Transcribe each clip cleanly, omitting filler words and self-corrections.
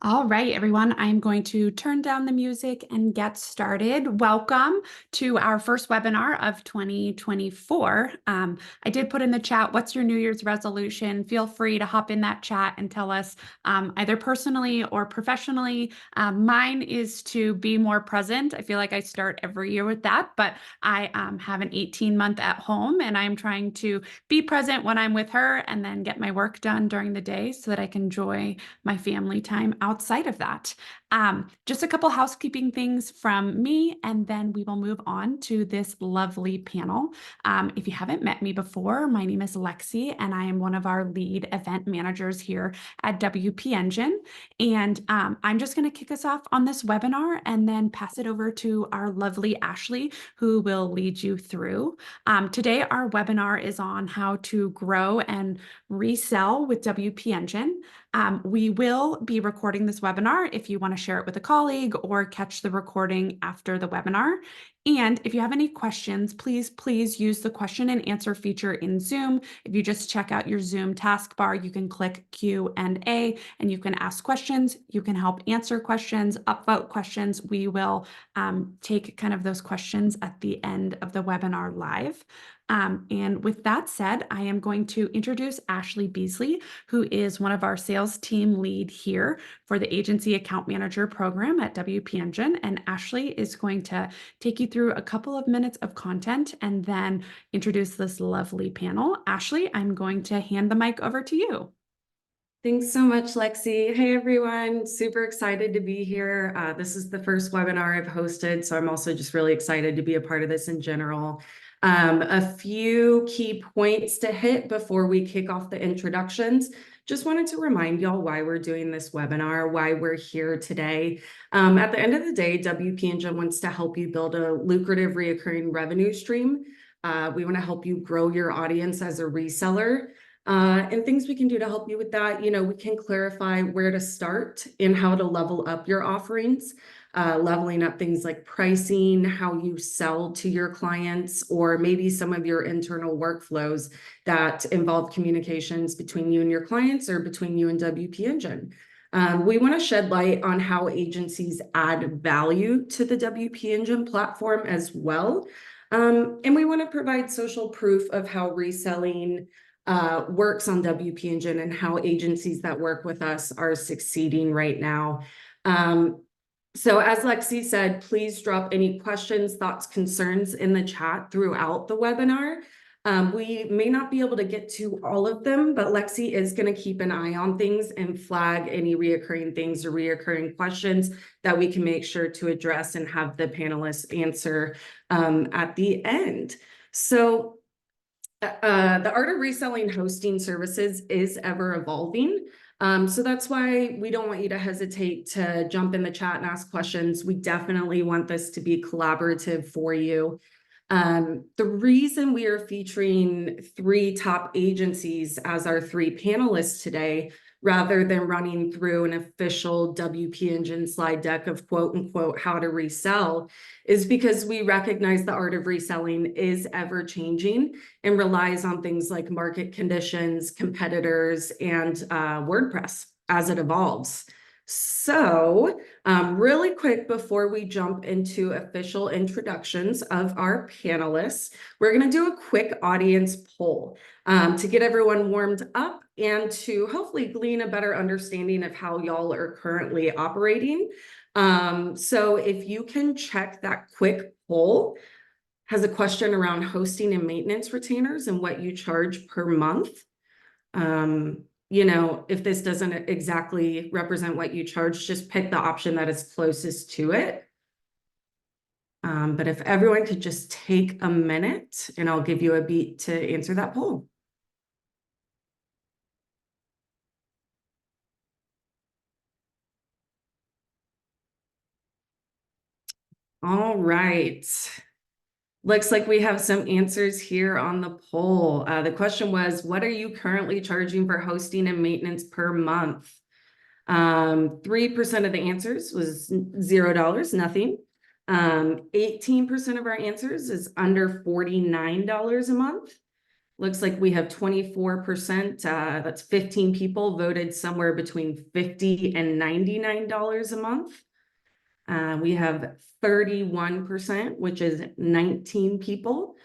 All right, everyone, I'm going to turn down the music and get started. Welcome to our first webinar of 2024. I did put in the chat, what's your New Year's resolution? Feel free to hop in that chat and tell us either personally or professionally. Mine is to be more present. I feel like I start every year with that, but I have an 18-month at home and I'm trying to be present when I'm with her and then get my work done during the day so that I can enjoy my family time outside of that. Just a couple housekeeping things from me, and then we will move on to this lovely panel. If you haven't met me before, my name is Lexi, and I am one of our lead event managers here at WP Engine. And I'm just going to kick us off on this webinar and then pass it over to our lovely Ashley, who will lead you through. Today, our webinar is on how to grow and resell with WP Engine. We will be recording this webinar if you want to share it with a colleague or catch the recording after the webinar. And if you have any questions, please use the question and answer feature in Zoom. If you just check out your Zoom taskbar, you can click Q&A and you can ask questions. You can help answer questions, upvote questions. We will take kind of those questions at the end of the webinar live. And with that said, I am going to introduce Ashley Beasley, who is one of our sales team lead here for the Agency Account Manager program at WP Engine. And Ashley is going to take you through a couple of minutes of content and then introduce this lovely panel. Ashley, I'm going to hand the mic over to you. Thanks so much, Lexi. Hey, everyone. Super excited to be here. This is the first webinar I've hosted, so I'm also just really excited to be a part of this in general. A few key points to hit before we kick off the introductions. Just wanted to remind y'all why we're doing this webinar, why we're here today. At the end of the day, WP Engine wants to help you build a lucrative reoccurring revenue stream. We want to help you grow your audience as a reseller. And things we can do to help you with that, we can clarify where to start and how to level up your offerings, leveling up things like pricing, how you sell to your clients, or maybe some of your internal workflows that involve communications between you and your clients or between you and WP Engine. We want to shed light on how agencies add value to the WP Engine platform as well. And we want to provide social proof of how reselling works on WP Engine and how agencies that work with us are succeeding right now. So as Lexi said, please drop any questions, thoughts, concerns in the chat throughout the webinar. We may not be able to get to all of them, but Lexi is going to keep an eye on things and flag any reoccurring things or reoccurring questions that we can make sure to address and have the panelists answer at the end. So the art of reselling hosting services is ever evolving. So that's why we don't want you to hesitate to jump in the chat and ask questions. We definitely want this to be collaborative for you. The reason we are featuring 3 top agencies as our 3 panelists today, rather than running through an official WP Engine slide deck of quote unquote how to resell, is because we recognize the art of reselling is ever changing and relies on things like market conditions, competitors, and WordPress as it evolves. So really quick before we jump into official introductions of our panelists, we're going to do a quick audience poll to get everyone warmed up and to hopefully glean a better understanding of how y'all are currently operating. So if you can check that quick poll, has a question around hosting and maintenance retainers and what you charge per month. If this doesn't exactly represent what you charge, just pick the option that is closest to it. But if everyone could just take a minute and I'll give you a beat to answer that poll. All right. Looks like we have some answers here on the poll. The question was, what are you currently charging for hosting and maintenance per month? 3% of the answers was $0, nothing. 18% of our answers is under $49 a month. Looks like we have 24%, that's 15 people voted somewhere between $50 and $99 a month. We have 31%, which is 19 people,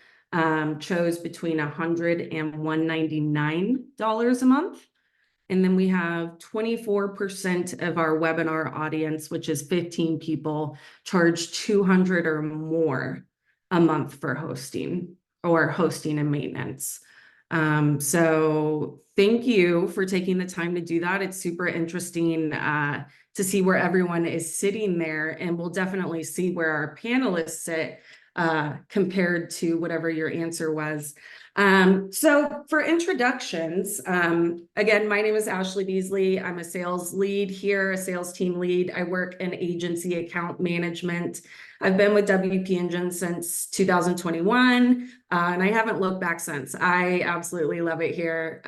chose between $100 and $199 a month. And then we have 24% of our webinar audience, which is 15 people, charge 200 or more a month for hosting and maintenance. So thank you for taking the time to do that. It's super interesting to see where everyone is sitting there, and we'll definitely see where our panelists sit compared to whatever your answer was. So for introductions, again, my name is Ashley Beasley. I'm a sales lead here, a sales team lead. I work in agency account management. I've been with WP Engine since 2021, and I haven't looked back since. I absolutely love it here.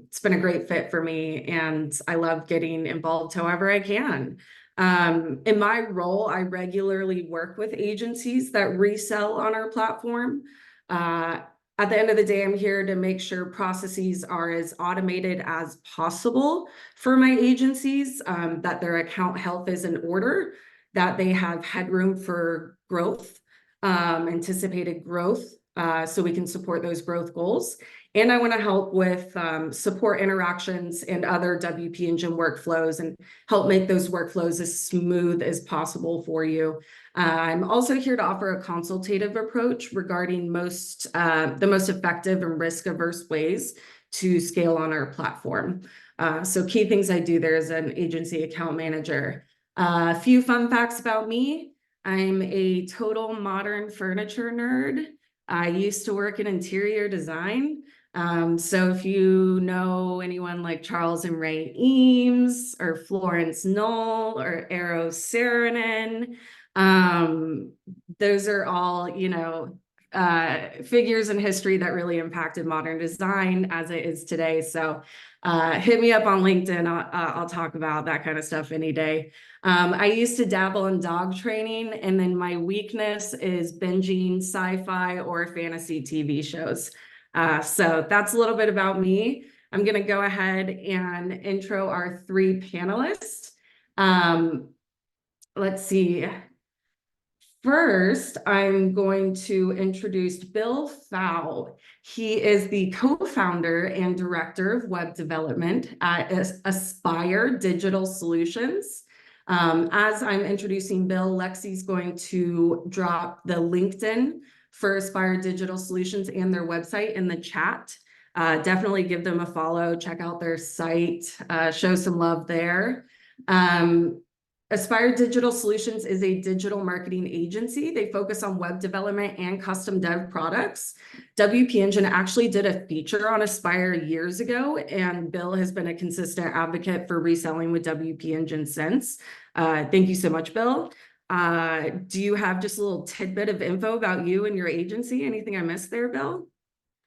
It's been a great fit for me, and I love getting involved however I can. In my role, I regularly work with agencies that resell on our platform. At the end of the day, I'm here to make sure processes are as automated as possible for my agencies, that their account health is in order, that they have headroom for growth, anticipated growth, so we can support those growth goals. And I want to help with support interactions and other WP Engine workflows and help make those workflows as smooth as possible for you. I'm also here to offer a consultative approach regarding the most effective and risk-averse ways to scale on our platform. So key things I do there as an agency account manager. A few fun facts about me. I'm a total modern furniture nerd. I used to work in interior design. So if you know anyone like Charles and Ray Eames or Florence Knoll or Eros Saarinen, those are all, figures in history that really impacted modern design as it is today. So hit me up on LinkedIn. I'll talk about that kind of stuff any day. I used to dabble in dog training, and then my weakness is binging sci-fi or fantasy TV shows. So that's a little bit about me. I'm going to go ahead and intro our three panelists. Let's see. First, I'm going to introduce Bill Pfau. He is the co-founder and director of web development at Aspire Digital Solutions. As I'm introducing Bill, Lexi's going to drop the LinkedIn for Aspire Digital Solutions and their website in the chat. Definitely give them a follow, check out their site, show some love there. Aspire Digital Solutions is a digital marketing agency. They focus on web development and custom dev products. WP Engine actually did a feature on Aspire years ago, and Bill has been a consistent advocate for reselling with WP Engine since. Thank you so much, Bill. Do you have just a little tidbit of info about you and your agency? Anything I missed there, Bill?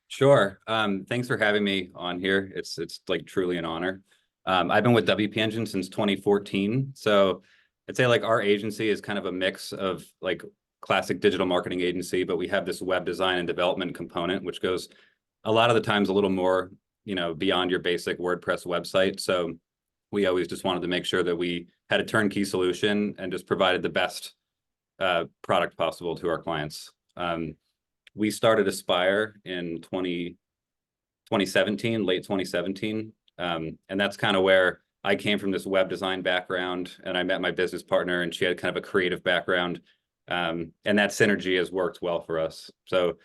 Sure. Thanks for having me on here. It's like truly an honor. I've been with WP Engine since 2014. So I'd say like our agency is kind of a mix of like classic digital marketing agency, but we have this web design and development component, which goes a lot of the times a little more, beyond your basic WordPress website. So we always just wanted to make sure that we had a turnkey solution and just provided the best product possible to our clients. We started Aspire in 2017, late 2017. And that's kind of where I came from, this web design background, and I met my business partner, and she had kind of a creative background. And that synergy has worked well for us. So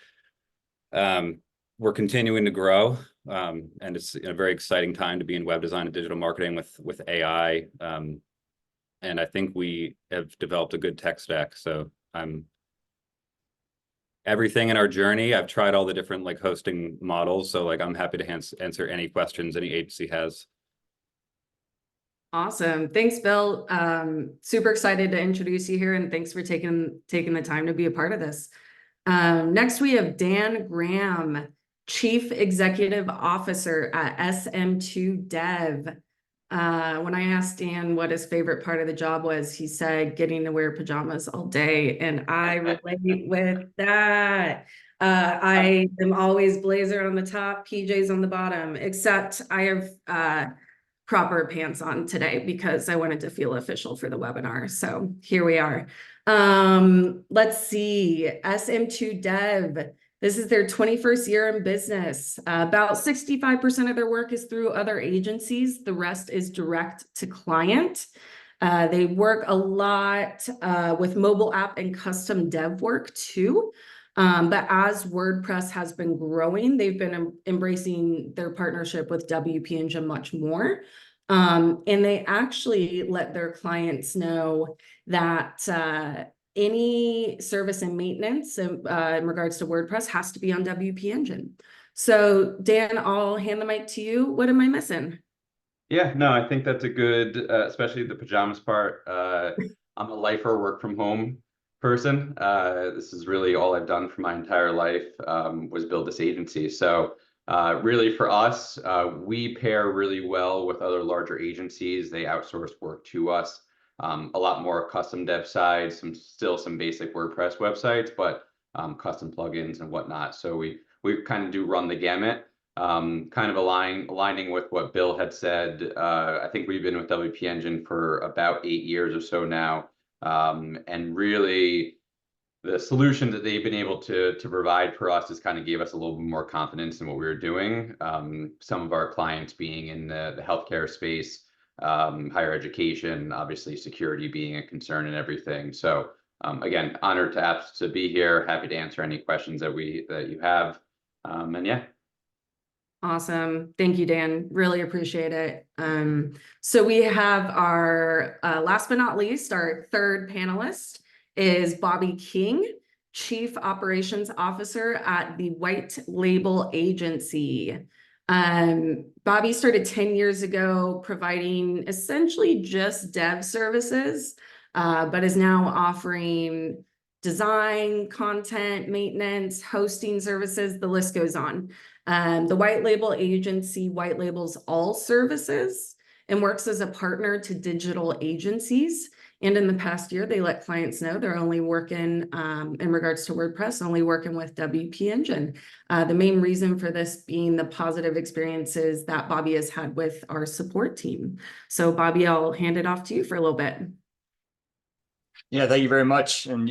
we're continuing to grow. And it's a very exciting time to be in web design and digital marketing with AI. And I think we have developed a good tech stack. So everything in our journey, I've tried all the different like hosting models. So like I'm happy to answer any questions any agency has. Awesome. Thanks, Bill. Super excited to introduce you here, and thanks for taking the time to be a part of this. Next, we have Dan Graham, Chief Executive Officer at SM2 Dev. When I asked Dan what his favorite part of the job was, he said getting to wear pajamas all day, and I relate with that. I am always blazer on the top, PJs on the bottom, except I have proper pants on today because I wanted to feel official for the webinar. So here we are. Let's see, SM2 Dev. This is their 21st year in business. About 65% of their work is through other agencies. The rest is direct to client. They work a lot with mobile app and custom dev work too. But as WordPress has been growing, they've been embracing their partnership with WP Engine much more. And they actually let their clients know that any service and maintenance in regards to WordPress has to be on WP Engine. So Dan, I'll hand the mic to you. What am I missing? Yeah, no, I think that's a good, especially the pajamas part. I'm a lifer, work from home person. This is really all I've done for my entire life, was build this agency. So really for us, we pair really well with other larger agencies. They outsource work to us. A lot more custom dev side, still some basic WordPress websites, but custom plugins and whatnot. So we kind of do run the gamut. Kind of aligning with what Bill had said. I think we've been with WP Engine for about 8 years or so now. And really the solution that they've been able to provide for us has kind of gave us a little bit more confidence in what we were doing. Some of our clients being in the healthcare space, higher education, obviously security being a concern and everything. So again, honored to be here. Happy to answer any questions that you have. And yeah. Awesome. Thank you, Dan. Really appreciate it. So we have our last but not least, our third panelist is Bobby King, Chief Operations Officer at the White Label Agency. Bobby started 10 years ago providing essentially just dev services, but is now offering design, content, maintenance, hosting services, the list goes on. The White Label Agency white labels all services and works as a partner to digital agencies. And in the past year, they let clients know they're only working, in regards to WordPress, only working with WP Engine. The main reason for this being the positive experiences that Bobby has had with our support team. So Bobby, I'll hand it off to you for a little bit. Yeah, thank you very much. And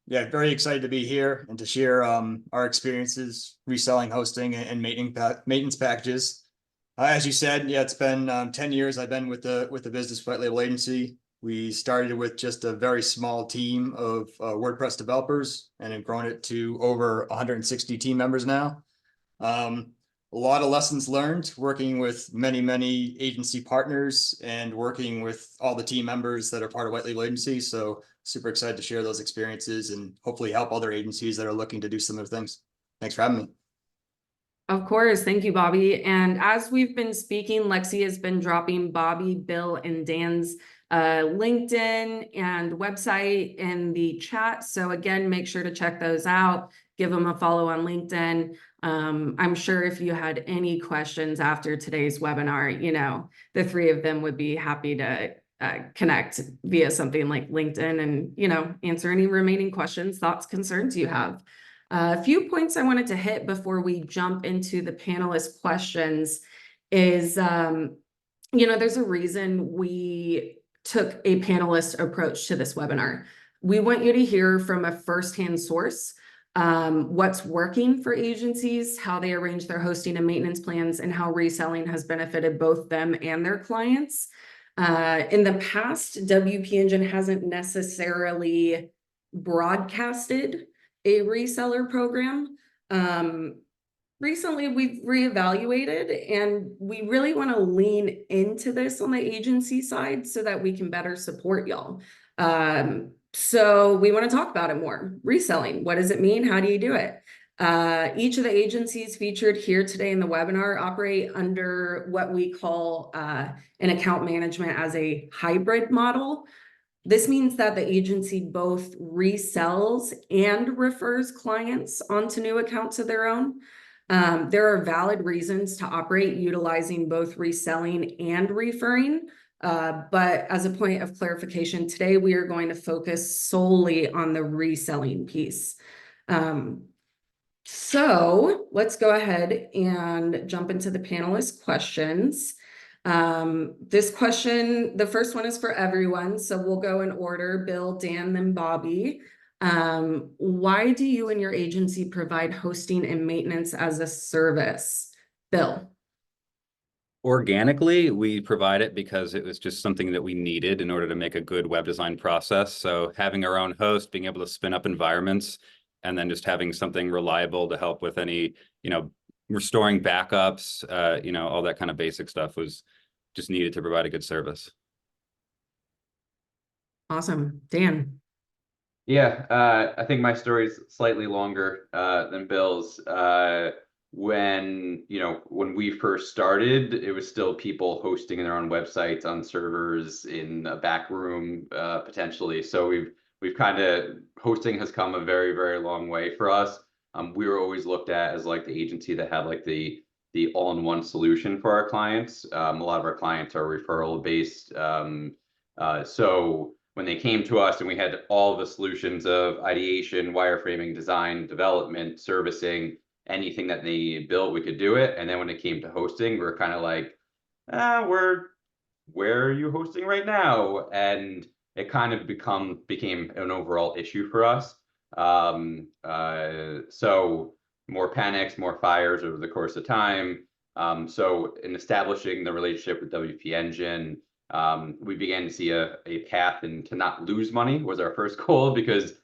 yeah, very excited to be here and to share our experiences reselling, hosting, and maintenance packages. As you said, yeah, it's been 10 years I've been with the business white label agency. We started with just a very small team of WordPress developers and have grown it to over 160 team members now. A lot of lessons learned working with many agency partners and working with all the team members that are part of White Label Agency. So super excited to share those experiences and hopefully help other agencies that are looking to do similar things. Thanks for having me. Of course. Thank you, Bobby. And as we've been speaking, Lexi has been dropping Bobby, Bill, and Dan's LinkedIn and website in the chat. So again, make sure to check those out. Give them a follow on LinkedIn. I'm sure if you had any questions after today's webinar, you know, the three of them would be happy to connect via something like LinkedIn and, you know, answer any remaining questions, thoughts, concerns you have. A few points I wanted to hit before we jump into the panelist questions is, you know, there's a reason we took a panelist approach to this webinar. We want you to hear from a firsthand source what's working for agencies, how they arrange their hosting and maintenance plans, and how reselling has benefited both them and their clients. In the past, WP Engine hasn't necessarily broadcasted a reseller program. Recently, we've reevaluated and we really want to lean into this on the agency side so that we can better support y'all. So we want to talk about it more. Reselling, what does it mean? How do you do it? Each of the agencies featured here today in the webinar operate under what we call an account management as a hybrid model. This means that the agency both resells and refers clients onto new accounts of their own. There are valid reasons to operate utilizing both reselling and referring. But as a point of clarification, today we are going to focus solely on the reselling piece. So let's go ahead and jump into the panelist questions. This question, the first one is for everyone, so we'll go in order: Bill, Dan, then Bobby. Why do you and your agency provide hosting and maintenance as a service? Bill. Organically, we provide it because it was just something that we needed in order to make a good web design process. So having our own host, being able to spin up environments, and then just having something reliable to help with any, restoring backups, all that kind of basic stuff was just needed to provide a good service. Awesome. Dan. Yeah, I think my story is slightly longer than Bill's. When we first started, it was still people hosting their own websites on servers in a back room, potentially. So we've kind of, hosting has come a very, very long way for us. We were always looked at as like the agency that had like the all-in-one solution for our clients. A lot of our clients are referral based. So when they came to us and we had all the solutions of ideation, wireframing, design, development, servicing, anything that they built, we could do it. And then when it came to hosting, we're kind of like, where are you hosting right now? And it kind of became an overall issue for us. So more panics, more fires over the course of time. So in establishing the relationship with WP Engine, we began to see a path and to not lose money was our first goal, because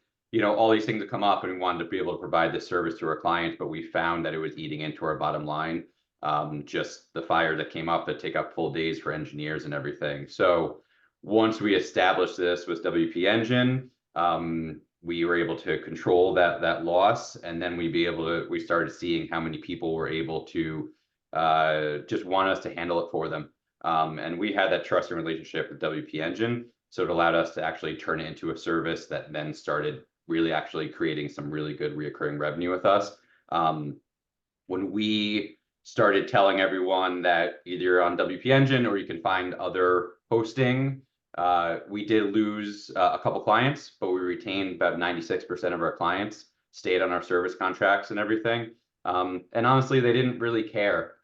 all these things would come up and we wanted to be able to provide this service to our clients, but we found that it was eating into our bottom line. Just the fire that came up that take up full days for engineers and everything. So once we established this with WP Engine, we were able to control that loss, and then we started seeing how many people were able to just want us to handle it for them. And we had that trusting relationship with WP Engine, so it allowed us to actually turn it into a service that then started really actually creating some really good reoccurring revenue with us. When we started telling everyone that either you're on WP Engine or you can find other hosting, we did lose a couple clients, but we retained about 96% of our clients, stayed on our service contracts and everything. And honestly, they didn't really care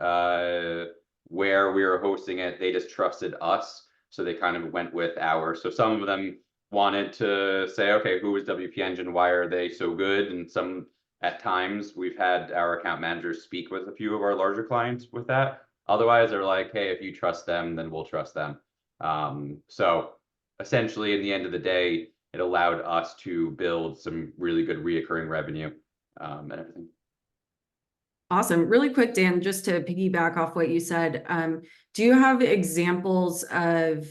where we were hosting it. They just trusted us. So they kind of went with ours. So some of them wanted to say, okay, who is WP Engine? Why are they so good? And some, at times, we've had our account managers speak with a few of our larger clients with that. Otherwise, they're like, hey, if you trust them, then we'll trust them. So essentially, in the end of the day, it allowed us to build some really good reoccurring revenue and everything. Awesome. Really quick, Dan, just to piggyback off what you said, do you have examples of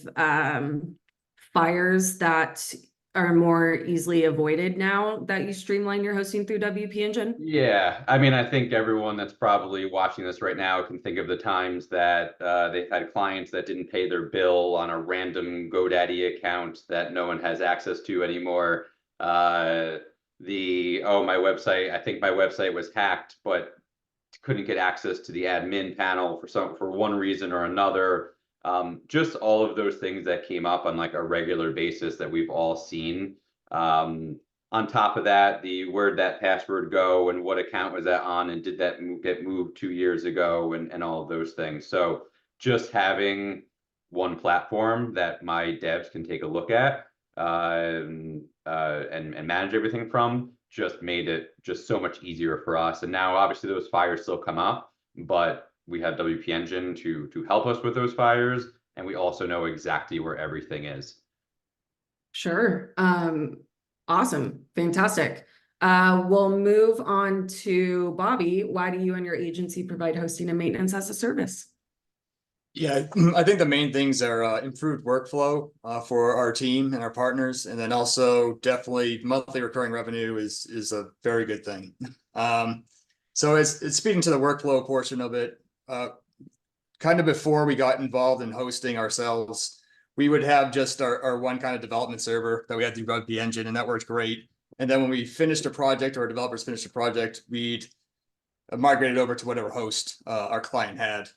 fires that are more easily avoided now that you streamline your hosting through WP Engine? Yeah, I mean, I think everyone that's probably watching this right now can think of the times that they've had clients that didn't pay their bill on a random GoDaddy account that no one has access to anymore. My website, I think my website was hacked, but couldn't get access to the admin panel for one reason or another. Just all of those things that came up on like a regular basis that we've all seen. On top of that, where'd that password go and what account was that on, and did that get moved 2 years ago, and all of those things. So just having one platform that my devs can take a look at and manage everything from just made it just so much easier for us. And now obviously those fires still come up, but we have WP Engine to help us with those fires, and we also know exactly where everything is. Sure. Awesome. Fantastic. We'll move on to Bobby. Why do you and your agency provide hosting and maintenance as a service? Yeah, I think the main things are improved workflow for our team and our partners, and then also definitely monthly recurring revenue is a very good thing. So it's speaking to the workflow portion of it. Kind of before we got involved in hosting ourselves, we would have just our one kind of development server that we had through WP Engine, and that worked great. And then when we finished a project or developers finished a project, we'd migrated over to whatever host our client had,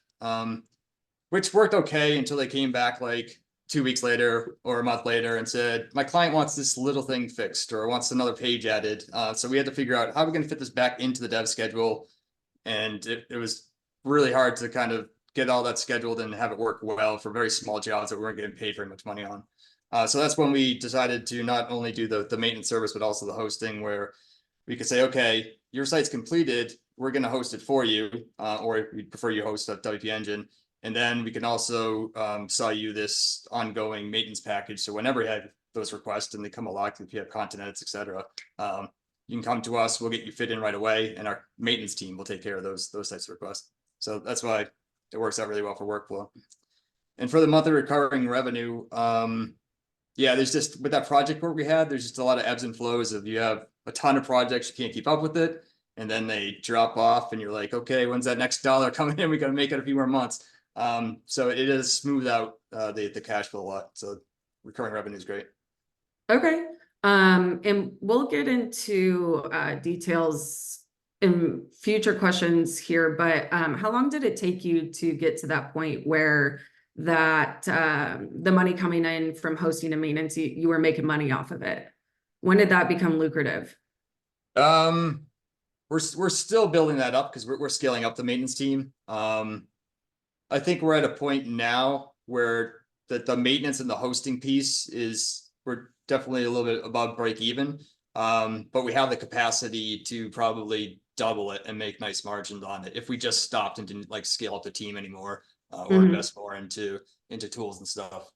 which worked okay until they came back like 2 weeks later or a month later and said, my client wants this little thing fixed or wants another page added. So we had to figure out how we're going to fit this back into the dev schedule. And it was really hard to kind of get all that scheduled and have it work well for very small jobs that we weren't getting paid very much money on. So that's when we decided to not only do the maintenance service, but also the hosting, where we could say, okay, your site's completed, we're going to host it for you, or we'd prefer you host a WP Engine. And then we can also sell you this ongoing maintenance package. So whenever you have those requests and they come along, if you have content edits, etc., you can come to us. We'll get you fit in right away, and our maintenance team will take care of those types of requests. So that's why it works out really well for workflow. And for the monthly recurring revenue, yeah, there's just with that project work we had, there's just a lot of ebbs and flows of you have a ton of projects, you can't keep up with it, and then they drop off, and you're like, okay, when's that next dollar coming in? We got to make it a few more months. So it does smooth out the cash flow a lot. So recurring revenue is great. Okay. And we'll get into details in future questions here, but how long did it take you to get to that point where that the money coming in from hosting and maintenance, you were making money off of it? When did that become lucrative? We're still building that up because we're scaling up the maintenance team. I think we're at a point now where the maintenance and the hosting piece we're definitely a little bit above break even. But we have the capacity to probably double it and make nice margins on it if we just stopped and didn't like scale up the team anymore, or invest more into tools and stuff.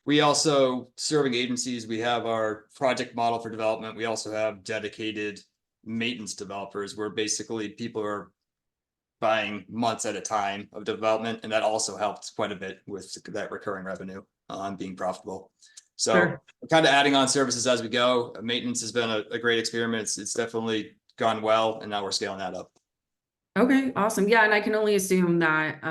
We also, serving agencies, we have our project model for development. We also have dedicated maintenance developers where basically people are buying months at a time of development, and that also helped quite a bit with that recurring revenue on being profitable. So Sure. we're kind of adding on services as we go. Maintenance has been a great experiment. It's definitely gone well, and now we're scaling that up. Okay, awesome. Yeah, and I can only assume that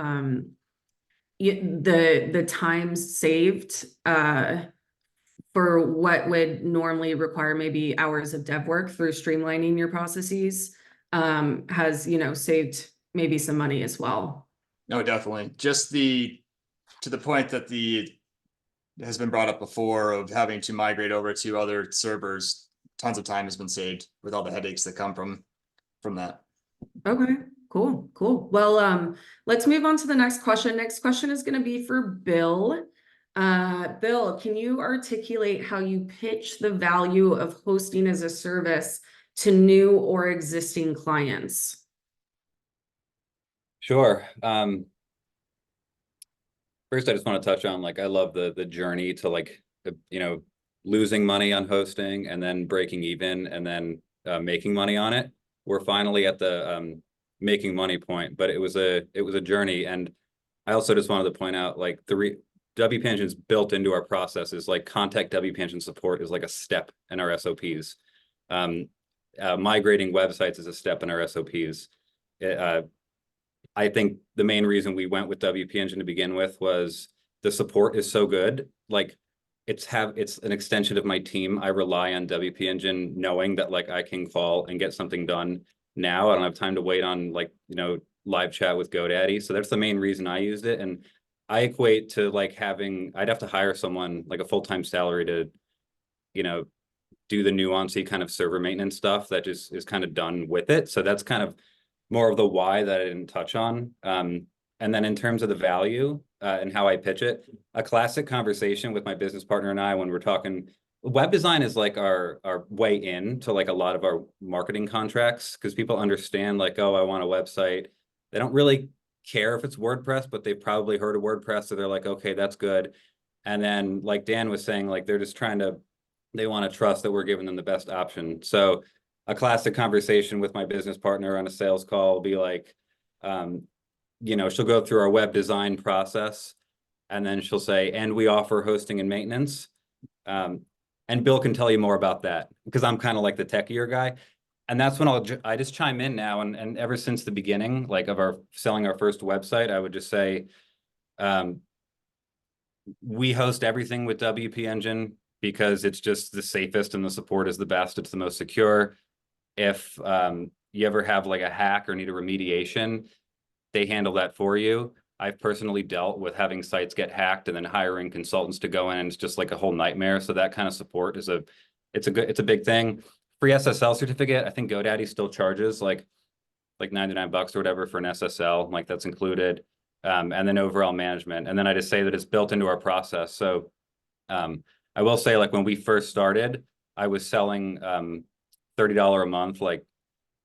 the time saved for what would normally require maybe hours of dev work through streamlining your processes has, saved maybe some money as well. No, definitely. Just to the point that has been brought up before of having to migrate over to other servers, tons of time has been saved with all the headaches that come from that. Okay, cool. Well, let's move on to the next question. Next question is going to be for Bill. Bill, can you articulate how you pitch the value of hosting as a service to new or existing clients? Sure. First, I just want to touch on, like, I love the journey to, like, losing money on hosting and then breaking even and then making money on it. We're finally at the making money point, but it was a journey. And I also just wanted to point out, like, WP Engine's built into our processes. Like, contact WP Engine support is like a step in our SOPs. Migrating websites is a step in our SOPs. I think the main reason we went with WP Engine to begin with was the support is so good. Like, it's an extension of my team. I rely on WP Engine knowing that, like, I can call and get something done now. I don't have time to wait on, like, live chat with GoDaddy. So that's the main reason I used it. And I equate to, like, I'd have to hire someone, like, a full-time salary to, do the nuancey kind of server maintenance stuff that just is kind of done with it. So that's kind of more of the why that I didn't touch on. And then in terms of the value and how I pitch it, a classic conversation with my business partner and I, when we're talking, web design is like our way in to, like, a lot of our marketing contracts, because people understand, like, oh, I want a website. They don't really care if it's WordPress, but they've probably heard of WordPress. So they're like, okay, that's good. And then, like Dan was saying, like, they're just they want to trust that we're giving them the best option. So a classic conversation with my business partner on a sales call will be like, she'll go through our web design process, and then she'll say, and we offer hosting and maintenance. And Bill can tell you more about that, because I'm kind of like the techier guy. And that's when I just chime in now. And ever since the beginning, like, of our selling our first website, I would just say, we host everything with WP Engine because it's just the safest and the support is the best. It's the most secure. If you ever have like a hack or need a remediation, they handle that for you. I've personally dealt with having sites get hacked and then hiring consultants to go in, and it's just like a whole nightmare. So that kind of support is it's a big thing. Free SSL certificate. I think GoDaddy still charges like $99 or whatever for an SSL, like that's included. And then overall management. And then I just say that it's built into our process. So I will say, like when we first started, I was selling $30 a month like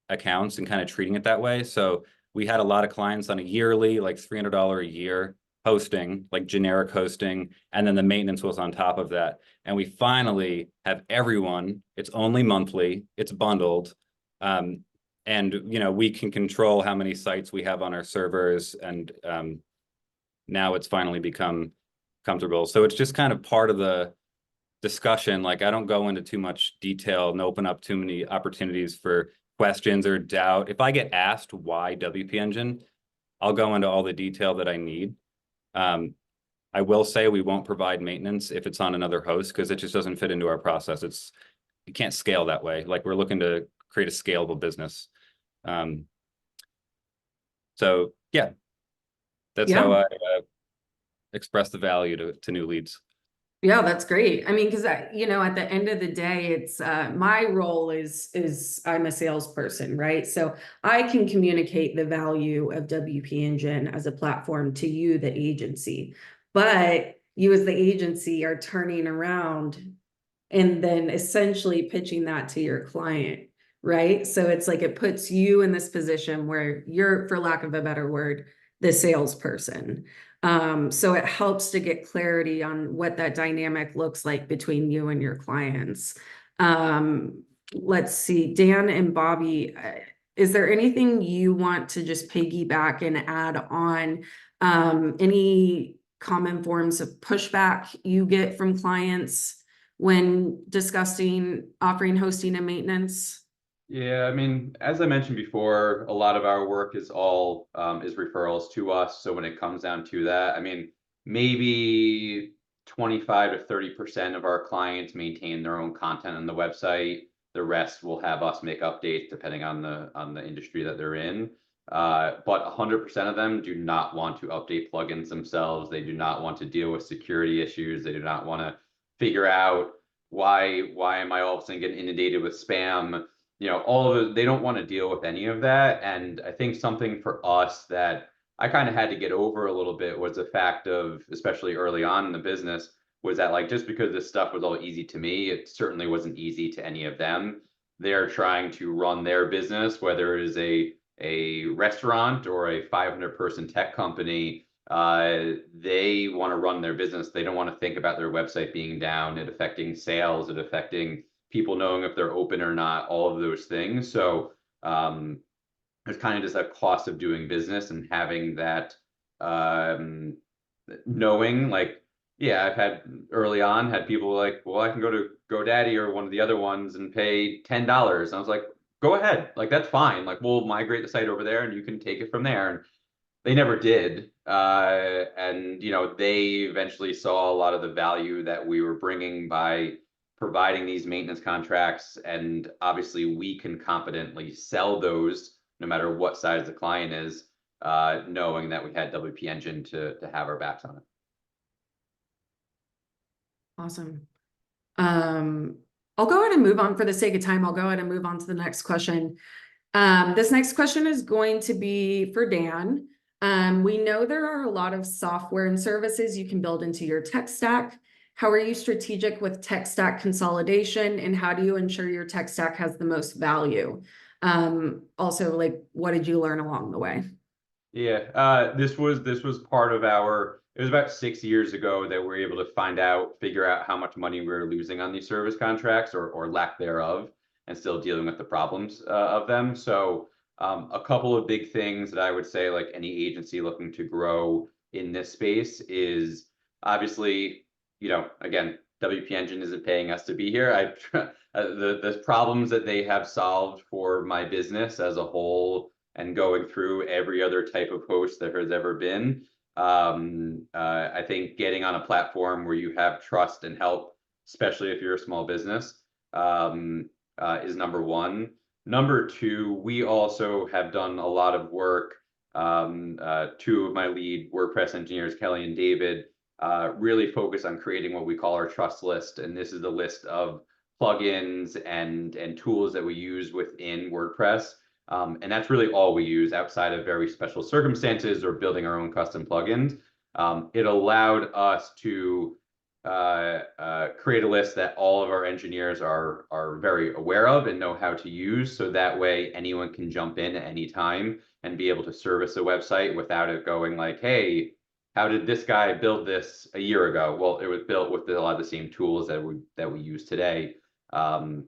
accounts and kind of treating it that way. So we had a lot of clients on a yearly, like $300 a year hosting, like generic hosting, and then the maintenance was on top of that. And we finally have everyone, it's only monthly, it's bundled. And we can control how many sites we have on our servers, and now it's finally become comfortable. So it's just kind of part of the discussion. Like I don't go into too much detail and open up too many opportunities for questions or doubt. If I get asked why WP Engine, I'll go into all the detail that I need. I will say we won't provide maintenance if it's on another host, because it just doesn't fit into our process. You can't scale that way. Like we're looking to create a scalable business. So yeah, that's how I express the value to new leads. Yeah, that's great. I mean, because at the end of the day, it's my role is I'm a salesperson, right? So I can communicate the value of WP Engine as a platform to you, the agency, but you as the agency are turning around and then essentially pitching that to your client, right? So it's like it puts you in this position where you're, for lack of a better word, the salesperson. So it helps to get clarity on what that dynamic looks like between you and your clients. Let's see, Dan and Bobby, is there anything you want to just piggyback and add on? Any common forms of pushback you get from clients when discussing offering hosting and maintenance? Yeah, I mean, as I mentioned before, a lot of our work is all is referrals to us. So when it comes down to that, I mean, maybe 25 to 30% of our clients maintain their own content on the website. The rest will have us make updates depending on the industry that they're in. But 100% of them do not want to update plugins themselves. They do not want to deal with security issues. They do not want to figure out why am I all of a sudden getting inundated with spam. All of it, they don't want to deal with any of that. And I think something for us that I kind of had to get over a little bit was the fact of, especially early on in the business, was that like just because this stuff was all easy to me, it certainly wasn't easy to any of them. They're trying to run their business, whether it is a restaurant or a 500-person tech company. They want to run their business. They don't want to think about their website being down, it affecting sales, it affecting people knowing if they're open or not, all of those things. So it's kind of just a cost of doing business, and having that knowing, like, yeah, I've had early on had people like, well, I can go to GoDaddy or one of the other ones and pay $10. And I was like, go ahead, like that's fine. Like we'll migrate the site over there and you can take it from there. And they never did. And they eventually saw a lot of the value that we were bringing by providing these maintenance contracts. And obviously we can confidently sell those no matter what size the client is, knowing that we had WP Engine to have our backs on it. Awesome. I'll go ahead and move on for the sake of time. I'll go ahead and move on to the next question. This next question is going to be for Dan. We know there are a lot of software and services you can build into your tech stack. How are you strategic with tech stack consolidation, and how do you ensure your tech stack has the most value? Also, like, what did you learn along the way? Yeah, this was part of it was about 6 years ago that we were able to figure out how much money we were losing on these service contracts or lack thereof, and still dealing with the problems of them. So a couple of big things that I would say, like any agency looking to grow in this space, is obviously, again, WP Engine isn't paying us to be here. The problems that they have solved for my business as a whole, and going through every other type of host there has ever been. I think getting on a platform where you have trust and help, especially if you're a small business, is number one. Number two, we also have done a lot of work. Two of my lead WordPress engineers, Kelly and David, really focus on creating what we call our trust list. And this is the list of plugins and tools that we use within WordPress. And that's really all we use outside of very special circumstances or building our own custom plugins. It allowed us to create a list that all of our engineers are very aware of and know how to use. So that way anyone can jump in at any time and be able to service a website without it going like, hey, how did this guy build this a year ago? Well, it was built with a lot of the same tools that we use today. So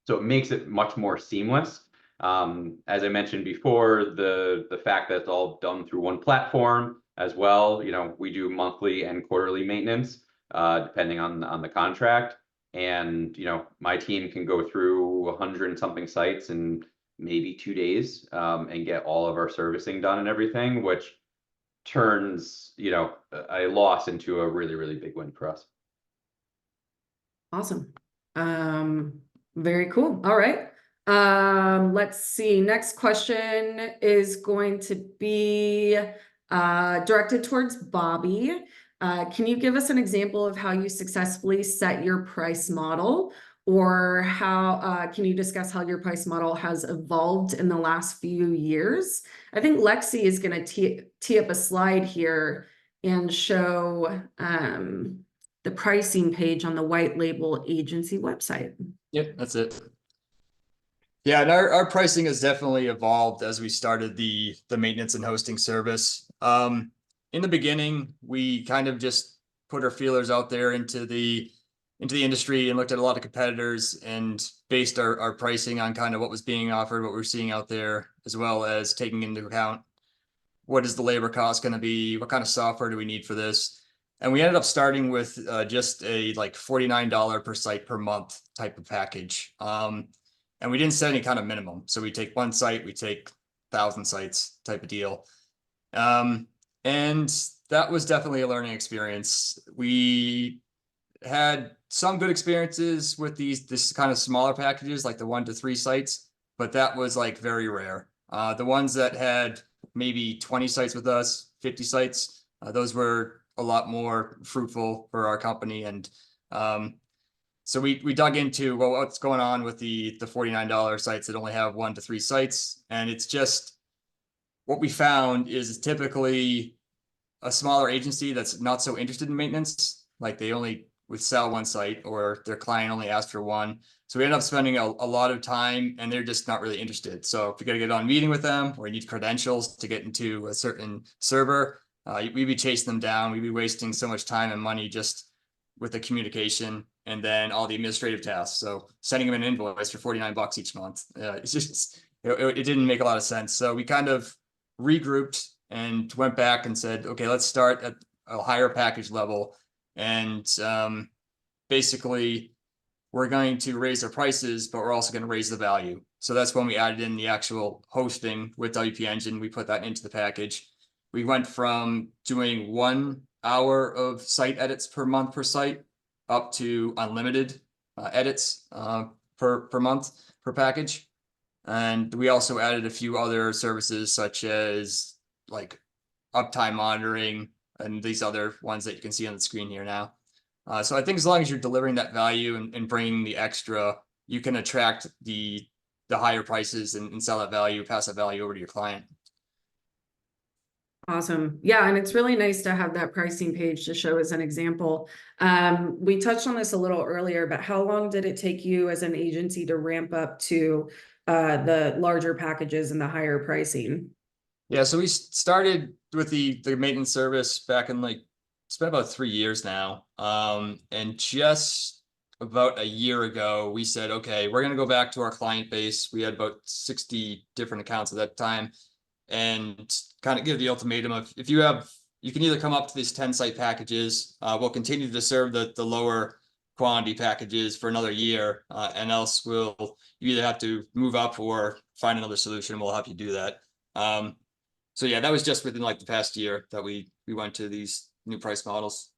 it makes it much more seamless. As I mentioned before, the fact that it's all done through one platform as well. We do monthly and quarterly maintenance, depending on the contract. And my team can go through 100 and something sites in maybe 2 days, and get all of our servicing done and everything, which turns a loss into a really, really big win for us. Awesome. Very cool. All right. Let's see. Next question is going to be directed towards Bobby. Can you give us an example of how you successfully set your price model, or how can you discuss how your price model has evolved in the last few years? I think Lexi is going to tee up a slide here and show the pricing page on the white label agency website. Yep, that's it. Yeah, and our pricing has definitely evolved as we started the maintenance and hosting service. In the beginning, we kind of just put our feelers out there into the industry and looked at a lot of competitors and based our pricing on kind of what was being offered, what we're seeing out there, as well as taking into account what is the labor cost going to be, what kind of software do we need for this. And we ended up starting with just a like $49 per site per month type of package. And we didn't set any kind of minimum. So we take one site, we take 1,000 sites type of deal. And that was definitely a learning experience. We had some good experiences with this kind of smaller packages, like the 1 to 3 sites, but that was like very rare. The ones that had maybe 20 sites with us, 50 sites, those were a lot more fruitful for our company. And so we dug into, well, what's going on with the $49 sites that only have 1 to 3 sites. And it's just, what we found is typically a smaller agency that's not so interested in maintenance, like they only would sell 1 site or their client only asked for 1. So we end up spending a lot of time and they're just not really interested. So if you got to get on a meeting with them or you need credentials to get into a certain server, we'd be chasing them down. We'd be wasting so much time and money just with the communication and then all the administrative tasks. So sending them an invoice for $49 each month, it's just, it didn't make a lot of sense. So we kind of regrouped and went back and said, okay, let's start at a higher package level. And basically, we're going to raise our prices, but we're also going to raise the value. So that's when we added in the actual hosting with WP Engine. We put that into the package. We went from doing 1 hour of site edits per month per site up to unlimited edits per month per package. And we also added a few other services such as like uptime monitoring and these other ones that you can see on the screen here now. So I think as long as you're delivering that value and bringing the extra, you can attract the higher prices and sell that value, pass that value over to your client. Awesome. Yeah, and it's really nice to have that pricing page to show as an example. We touched on this a little earlier, but how long did it take you as an agency to ramp up to the larger packages and the higher pricing? Yeah, so we started with the maintenance service back in it's been about 3 years now. And just about a year ago, we said, okay, we're going to go back to our client base. We had about 60 different accounts at that time and kind of give the ultimatum of if you can either come up to these 10 site packages, we'll continue to serve the lower quantity packages for another year, and else you either have to move up or find another solution and we'll help you do that. So yeah, that was just within the past year that we went to these new price models.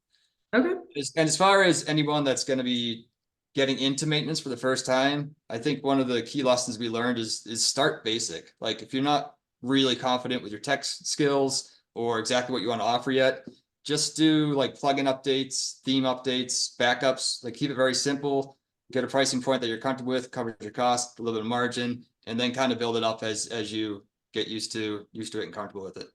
Okay. And as far as anyone that's going to be getting into maintenance for the first time, I think one of the key lessons we learned is start basic. Like if you're not really confident with your tech skills or exactly what you want to offer yet, just do like plugin updates, theme updates, backups, like keep it very simple, get a pricing point that you're comfortable with, covers your cost, a little bit of margin, and then kind of build it up as you get used to it and comfortable with it.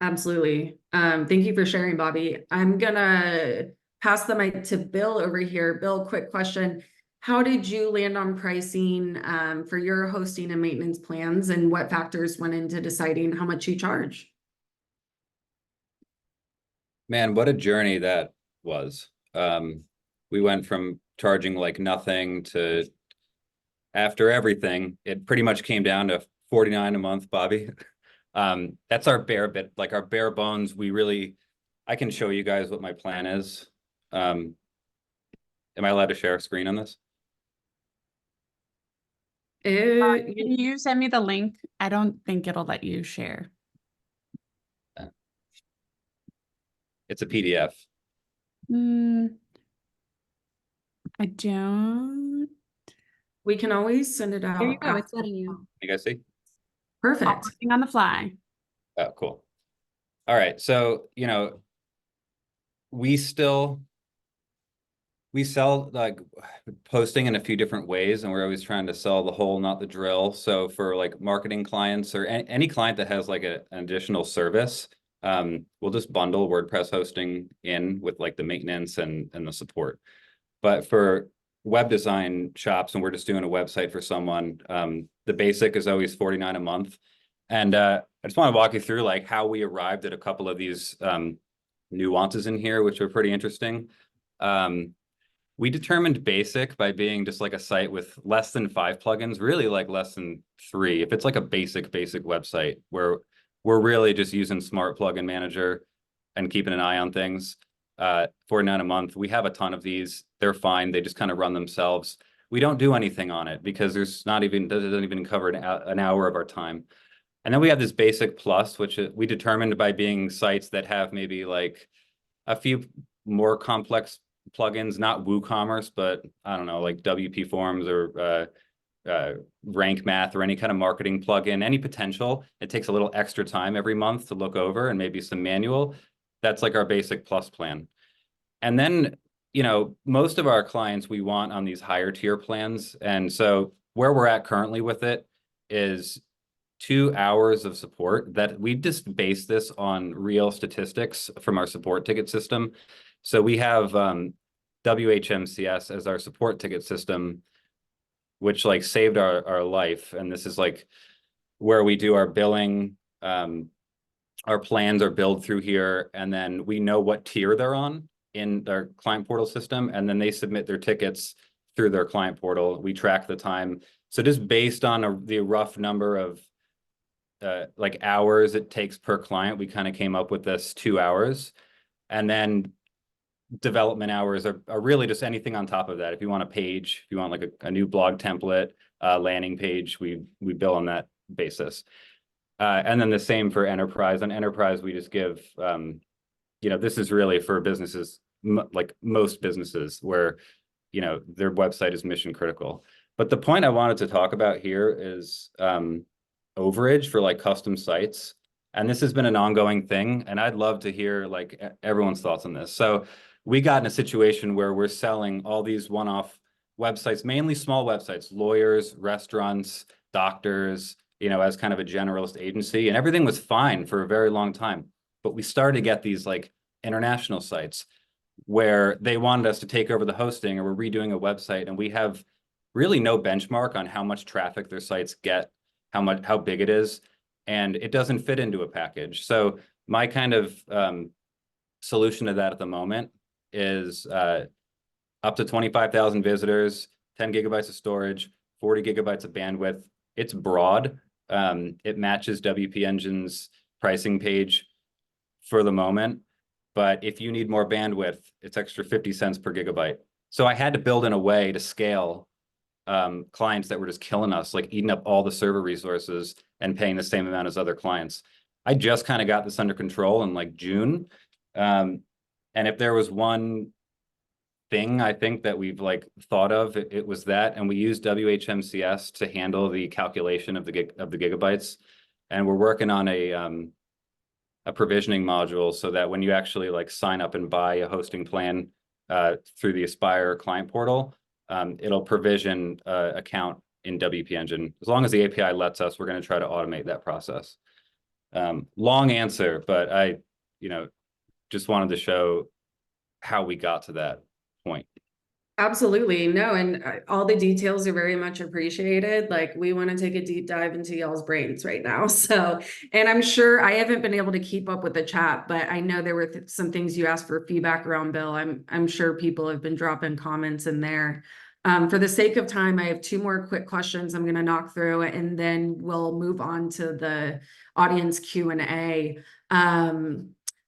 Absolutely. Thank you for sharing, Bobby. I'm gonna pass the mic to Bill over here. Bill, quick question. How did you land on pricing for your hosting and maintenance plans, and what factors went into deciding how much you charge? Man, what a journey that was. We went from charging like nothing to, after everything, it pretty much came down to $49 a month, Bobby. That's our bare bit, like our bare bones. I can show you guys what my plan is. Am I allowed to share a screen on this? Can you send me the link? I don't think it'll let you share. It's a PDF. I don't. We can always send it out. There you go. It's letting you. You guys see? Perfect. Working on the fly. Oh, cool. All right. So, we sell like posting in a few different ways, and we're always trying to sell the whole, not the drill. So for like marketing clients or any client that has like an additional service, we'll just bundle WordPress hosting in with like the maintenance and the support. But for web design shops, and we're just doing a website for someone, the basic is always $49 a month. And I just want to walk you through like how we arrived at a couple of these nuances in here, which are pretty interesting. We determined basic by being just like a site with less than 5 plugins, really like less than 3. If it's like a basic website where we're really just using Smart Plugin Manager and keeping an eye on things, $49 a month. We have a ton of these. They're fine. They just kind of run themselves. We don't do anything on it because doesn't even cover an hour of our time. And then we have this basic plus, which we determined by being sites that have maybe like a few more complex plugins, not WooCommerce, but I don't know, like WP Forms or Rank Math or any kind of marketing plugin, any potential. It takes a little extra time every month to look over and maybe some manual. That's like our basic plus plan. And then, most of our clients we want on these higher tier plans. And so where we're at currently with it is 2 hours of support. That we just base this on real statistics from our support ticket system. So we have WHMCS as our support ticket system, which like saved our life. And this is like where we do our billing. Our plans are billed through here, and then we know what tier they're on in their client portal system, and then they submit their tickets through their client portal. We track the time. So just based on the rough number of like hours it takes per client, we kind of came up with this 2 hours. And then development hours are really just anything on top of that. If you want a page, if you want like a new blog template, landing page, we bill on that basis. And then the same for enterprise. On enterprise, we just give, this is really for businesses, like most businesses where, their website is mission critical. But the point I wanted to talk about here is overage for like custom sites. And this has been an ongoing thing. And I'd love to hear like everyone's thoughts on this. So we got in a situation where we're selling all these one-off websites, mainly small websites, lawyers, restaurants, doctors, as kind of a generalist agency, and everything was fine for a very long time. But we started to get these like international sites where they wanted us to take over the hosting, or we're redoing a website, and we have really no benchmark on how much traffic their sites get, how big it is, and it doesn't fit into a package. So my kind of solution to that at the moment is up to 25,000 visitors, 10 gigabytes of storage, 40 gigabytes of bandwidth. It's broad. It matches WP Engine's pricing page for the moment. But if you need more bandwidth, it's extra 50 cents per gigabyte. So I had to build in a way to scale clients that were just killing us, like eating up all the server resources and paying the same amount as other clients. I just kind of got this under control in like June. And if there was one thing I think that we've like thought of. It was that, and we use WHMCS to handle the calculation of the gigabytes, and we're working on a provisioning module so that when you actually like sign up and buy a hosting plan through the Aspire client portal, it'll provision account in WP Engine. As long as the API lets us, we're going to try to automate that process. Long answer, but I, just wanted to show how we got to that point. Absolutely. No, and all the details are very much appreciated. Like, we want to take a deep dive into y'all's brains right now. So, and I'm sure I haven't been able to keep up with the chat, but I know there were some things you asked for feedback around, Bill. I'm sure people have been dropping comments in there. For the sake of time, I have 2 more quick questions I'm going to knock through, and then we'll move on to the audience Q&A.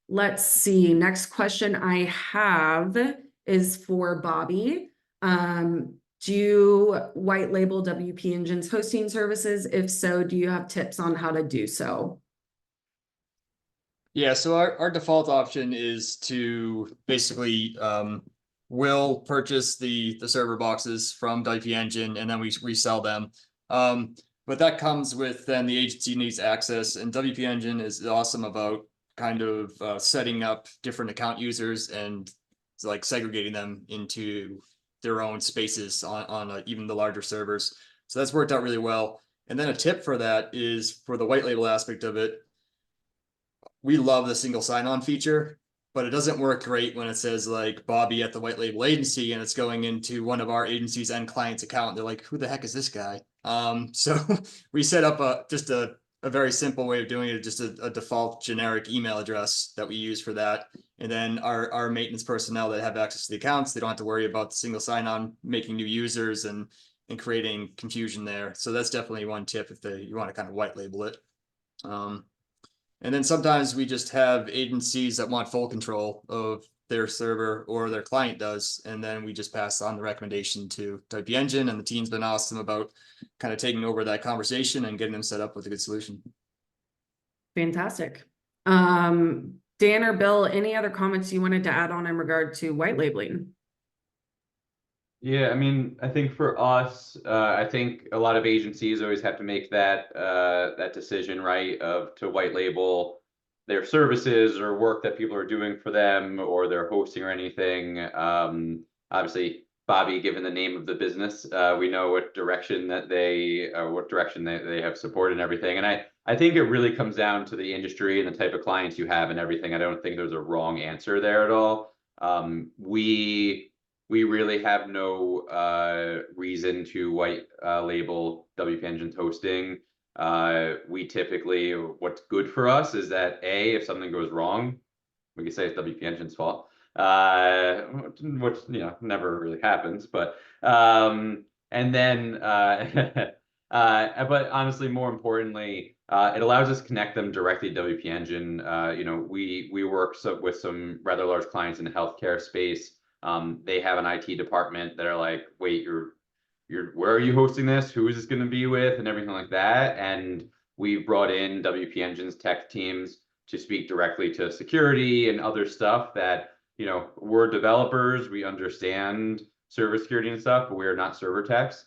Let's see. Next question I have is for Bobby. Do you white label WP Engine's hosting services? If so, do you have tips on how to do so? Yeah, so our default option is to basically we'll purchase the server boxes from WP Engine and then we resell them. But that comes with then the agency needs access, and WP Engine is awesome about kind of setting up different account users and like segregating them into their own spaces on even the larger servers. So that's worked out really well. And then a tip for that is for the white label aspect of it. We love the single sign-on feature, but it doesn't work great when it says like Bobby at the white label agency and it's going into one of our agency's end client's account. They're like, who the heck is this guy? So we set up just a very simple way of doing it, just a default generic email address that we use for that. And then our maintenance personnel that have access to the accounts, they don't have to worry about the single sign-on, making new users and creating confusion there. So that's definitely one tip if you want to kind of white label it. And then sometimes we just have agencies that want full control of their server, or their client does, and then we just pass on the recommendation to WP Engine, and the team's been awesome about kind of taking over that conversation and getting them set up with a good solution. Fantastic. Dan or Bill, any other comments you wanted to add on in regard to white labeling? Yeah, I mean, I think for us, I think a lot of agencies always have to make that that decision, right, to white label their services or work that people are doing for them, or their hosting or anything. Obviously, Bobby, given the name of the business, we know what direction they have supported and everything. And I think it really comes down to the industry and the type of clients you have and everything. I don't think there's a wrong answer there at all. We really have no reason to white label WP Engine's hosting. We typically, what's good for us is that if something goes wrong, we can say it's WP Engine's fault, which never really happens. But and then but honestly, more importantly, it allows us to connect them directly to WP Engine. We work with some rather large clients in the healthcare space. They have an IT department that are like, wait, where are you hosting this? Who is this going to be with? And everything like that. And we brought in WP Engine's tech teams to speak directly to security and other stuff that, we're developers, we understand server security and stuff, but we're not server techs.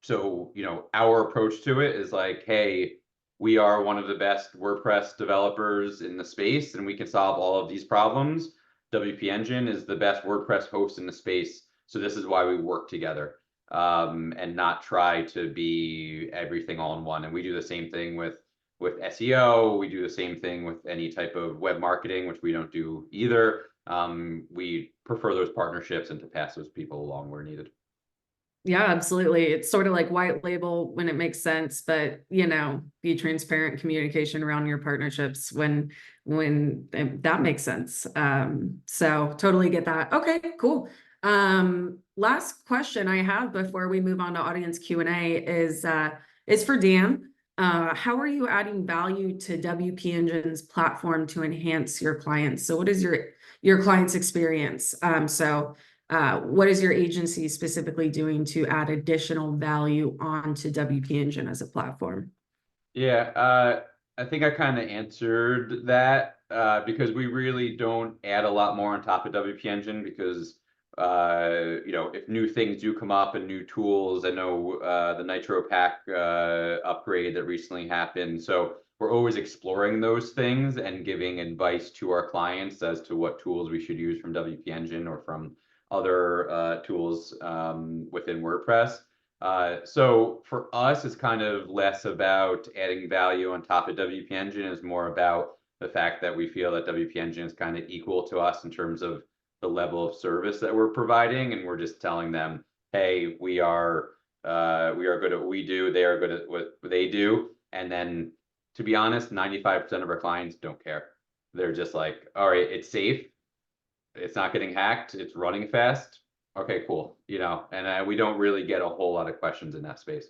So, our approach to it is like, hey, we are one of the best WordPress developers in the space, and we can solve all of these problems. WP Engine is the best WordPress host in the space. So this is why we work together, and not try to be everything all in one. And we do the same thing with SEO. We do the same thing with any type of web marketing, which we don't do either. We prefer those partnerships and to pass those people along where needed. Yeah, absolutely. It's sort of like white label when it makes sense, but be transparent communication around your partnerships when that makes sense. So totally get that. Okay, cool. Last question I have before we move on to audience Q&A is for Dan. How are you adding value to WP Engine's platform to enhance your clients? So what is your client's experience? What is your agency specifically doing to add additional value onto WP Engine as a platform? Yeah, I think I kind of answered that because we really don't add a lot more on top of WP Engine because you know, if new things do come up and new tools, I know the Nitro Pack upgrade that recently happened. So we're always exploring those things and giving advice to our clients as to what tools we should use from WP Engine or from other tools within WordPress. So for us, it's kind of less about adding value on top of WP Engine. It's more about the fact that we feel that WP Engine is kind of equal to us in terms of the level of service that we're providing, and we're just telling them, hey, we are good at what we do, they are good at what they do. And then, to be honest, 95% of our clients don't care. They're just like, all right, it's safe, it's not getting hacked, it's running fast. Okay, cool. You know, and we don't really get a whole lot of questions in that space.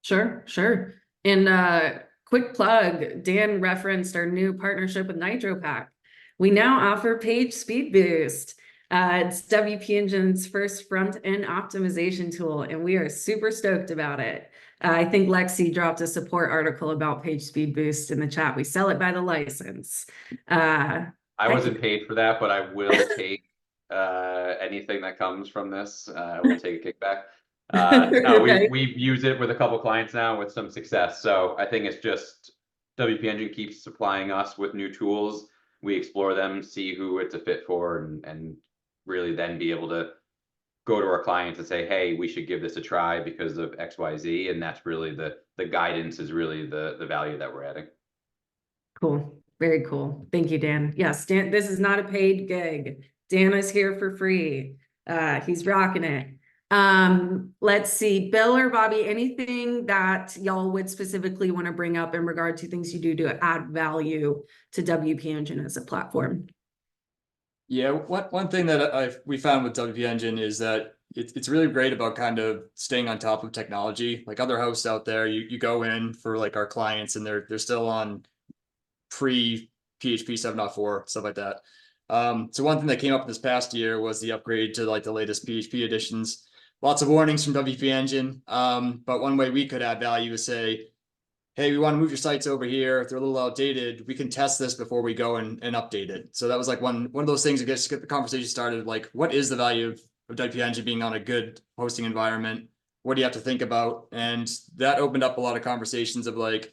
Sure, sure. And quick plug, Dan referenced our new partnership with Nitro Pack. We now offer page speed boost. It's WP Engine's first front-end optimization tool, and we are super stoked about it. I think Lexi dropped a support article about page speed boost in the chat. We sell it by the license. I wasn't paid for that, but I will take anything that comes from this. I will take a kickback. No, Right. we use it with a couple clients now with some success. So I think it's just WP Engine keeps supplying us with new tools. We explore them, see who it's a fit for, and really then be able to go to our clients and say, hey, we should give this a try because of XYZ. And that's really the guidance is really the value that we're adding. Cool. Very cool. Thank you, Dan. Yes, Dan, this is not a paid gig. Dan is here for free. He's rocking it. Let's see, Bill or Bobby, anything that y'all would specifically want to bring up in regard to things you do to add value to WP Engine as a platform? Yeah, one thing that we found with WP Engine is that it's really great about kind of staying on top of technology. Like other hosts out there, you go in for like our clients and they're still on pre PHP 7.4, stuff like that. So one thing that came up this past year was the upgrade to like the latest PHP editions. Lots of warnings from WP Engine. But one way we could add value is say, hey, we want to move your sites over here. If they're a little outdated, we can test this before we go and update it. So that was like one of those things that gets get the conversation started. Like, what is the value of WP Engine being on a good hosting environment? What do you have to think about? And that opened up a lot of conversations of like,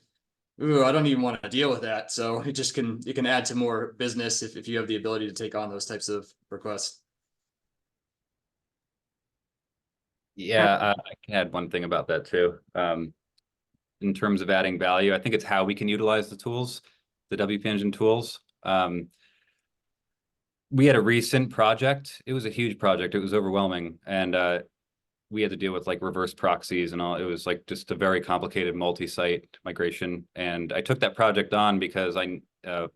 ooh, I don't even want to deal with that. So it can add to more business if you have the ability to take on those types of requests. Yeah, I can add one thing about that too. In terms of adding value, I think it's how we can utilize the tools, the WP Engine tools. We had a recent project. It was a huge project. It was overwhelming. And we had to deal with like reverse proxies and all. It was like just a very complicated multi-site migration. And I took that project on because it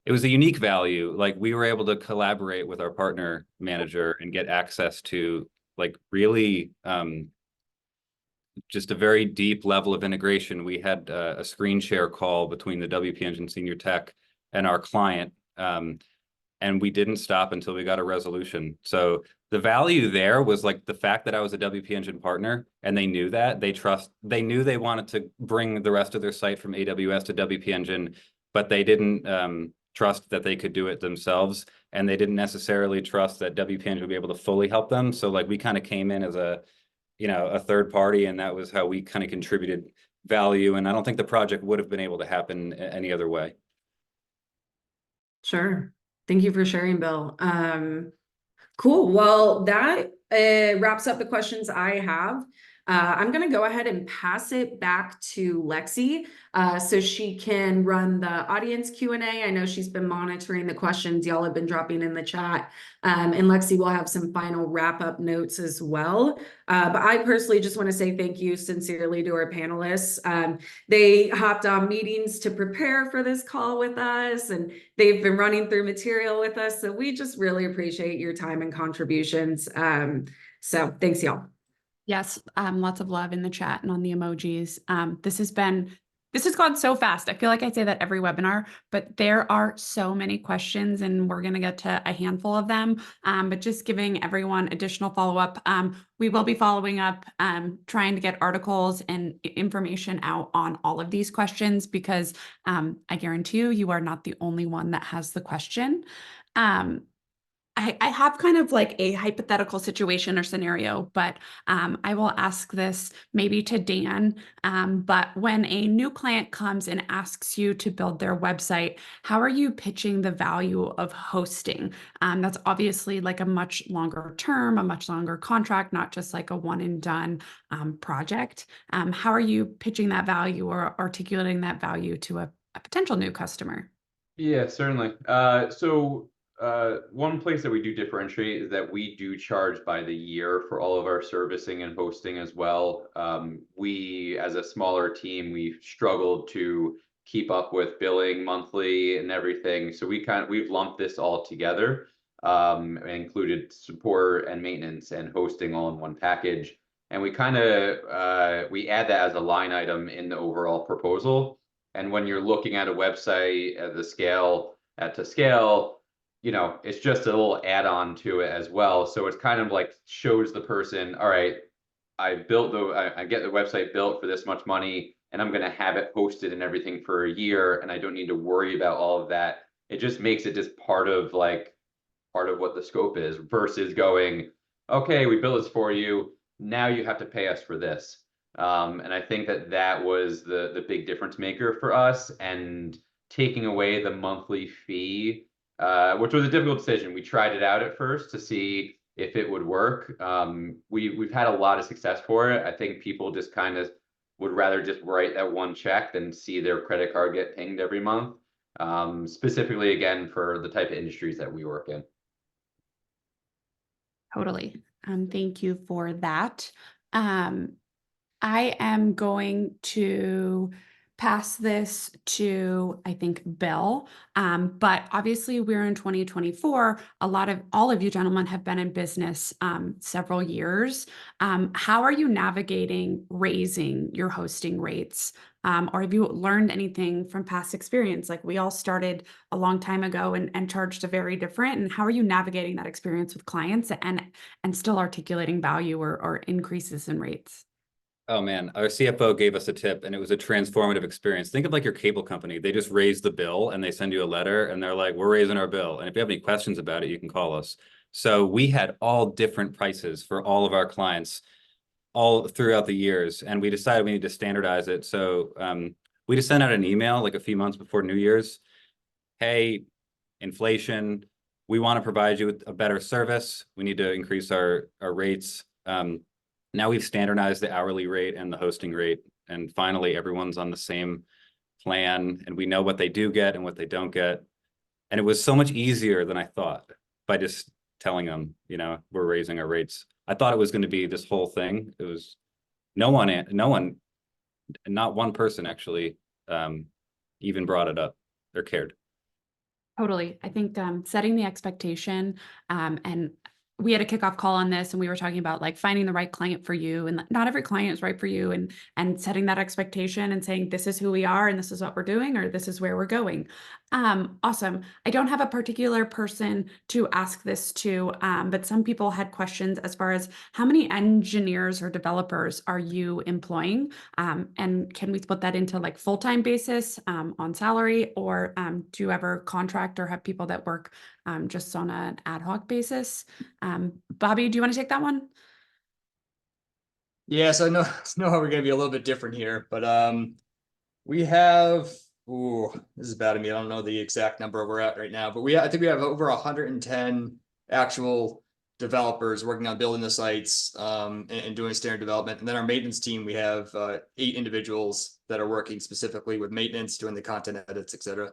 was a unique value. Like we were able to collaborate with our partner manager and get access to like really just a very deep level of integration. We had a screen share call between the WP Engine senior tech and our client. And we didn't stop until we got a resolution. So the value there was like the fact that I was a WP Engine partner and they knew that. They knew they wanted to bring the rest of their site from AWS to WP Engine, but they didn't trust that they could do it themselves. And they didn't necessarily trust that WP Engine would be able to fully help them. So like we kind of came in as a third party, and that was how we kind of contributed value. And I don't think the project would have been able to happen any other way. Sure. Thank you for sharing, Bill. Cool. Well, that wraps up the questions I have. I'm going to go ahead and pass it back to Lexi so she can run the audience Q&A. I know she's been monitoring the questions y'all have been dropping in the chat. And Lexi will have some final wrap-up notes as well. But I personally just want to say thank you sincerely to our panelists. They hopped on meetings to prepare for this call with us, and they've been running through material with us. So we just really appreciate your time and contributions. So thanks, y'all. Yes, lots of love in the chat and on the emojis. This has been This has gone so fast. I feel like I say that every webinar, but there are so many questions and we're going to get to a handful of them. But just giving everyone additional follow-up. We will be following up, trying to get articles and information out on all of these questions because I guarantee you, you are not the only one that has the question. I have kind of like a hypothetical situation or scenario, but I will ask this maybe to Dan. But when a new client comes and asks you to build their website, how are you pitching the value of hosting? That's obviously like a much longer term, a much longer contract, not just like a one and done project. How are you pitching that value or articulating that value to a potential new customer? Yeah, certainly. One place that we do differentiate is that we do charge by the year for all of our servicing and hosting as well. We, as a smaller team, we've struggled to keep up with billing monthly and everything. So we've lumped this all together, and included support and maintenance and hosting all in one package. And we we add that as a line item in the overall proposal. And when you're looking at a website at the scale, to scale, it's just a little add-on to it as well. So it's kind of like shows the person, all right, I get the website built for this much money, and I'm going to have it hosted and everything for a year, and I don't need to worry about all of that. It just makes it just part of what the scope is versus going, okay, we built this for you. Now you have to pay us for this. And I think that was the big difference maker for us, and taking away the monthly fee, which was a difficult decision. We tried it out at first to see if it would work. We've had a lot of success for it. I think people just kind of would rather just write that one check than see their credit card get pinged every month. Specifically, again, for the type of industries that we work in. Totally. Thank you for that. I am going to pass this to, I think, Bill. But obviously we're in 2024. All of you gentlemen have been in business several years. How are you navigating raising your hosting rates? Or have you learned anything from past experience? Like we all started a long time ago and charged a very different. And how are you navigating that experience with clients and still articulating value or increases in rates? Oh man, our CFO gave us a tip and it was a transformative experience. Think of like your cable company. They just raise the bill and they send you a letter and they're like, we're raising our bill. And if you have any questions about it, you can call us. So we had all different prices for all of our clients all throughout the years. And we decided we need to standardize it. So we just sent out an email like a few months before New Year's. Hey, inflation, we want to provide you with a better service. We need to increase our rates. Now we've standardized the hourly rate and the hosting rate, and finally everyone's on the same plan, and we know what they do get and what they don't get. And it was so much easier than I thought by just telling them, we're raising our rates. I thought it was going to be this whole thing. It was no one, not one person actually even brought it up or cared. Totally. I think setting the expectation, and we had a kickoff call on this and we were talking about like finding the right client for you, and not every client is right for you, and setting that expectation and saying, this is who we are and this is what we're doing, or this is where we're going. Awesome. I don't have a particular person to ask this to, but some people had questions as far as how many engineers or developers are you employing? And can we split that into like full-time basis on salary, or do you ever contract or have people that work just on an ad hoc basis? Bobby, do you want to take that one? Yeah, so I know how we're going to be a little bit different here, but we have, this is bad of me. I don't know the exact number we're at right now, but I think we have over 110 actual developers working on building the sites and doing standard development. And then our maintenance team, we have 8 individuals that are working specifically with maintenance, doing the content edits, etc.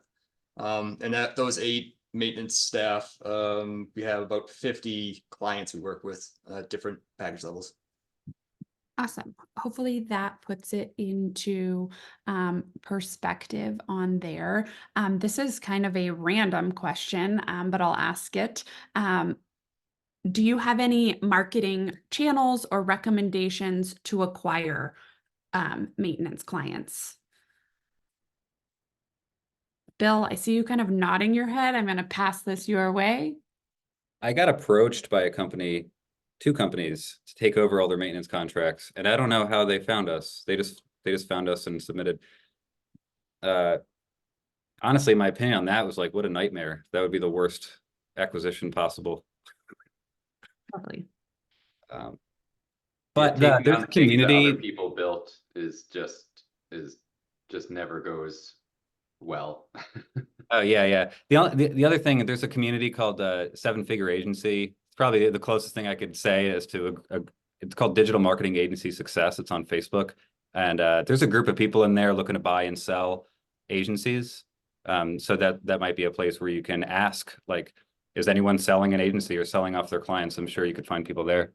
And those 8 maintenance staff, we have about 50 clients we work with, different package levels. Awesome. Hopefully that puts it into perspective on there. This is kind of a random question, but I'll ask it. Do you have any marketing channels or recommendations to acquire maintenance clients? Bill, I see you kind of nodding your head. I'm going to pass this your way. I got approached by a company, two companies, to take over all their maintenance contracts, and I don't know how they found us. They just found us and submitted. Honestly, my opinion on that was like, what a nightmare. That would be the worst acquisition possible. Lovely. But taking there's on a things that community. other people built is just never goes well. Oh yeah. The other thing, there's a community called Seven Figure Agency. It's probably the closest thing I could say as to it's called Digital Marketing Agency Success. It's on Facebook, and there's a group of people in there looking to buy and sell agencies. So that might be a place where you can ask, like, is anyone selling an agency or selling off their clients? I'm sure you could find people there.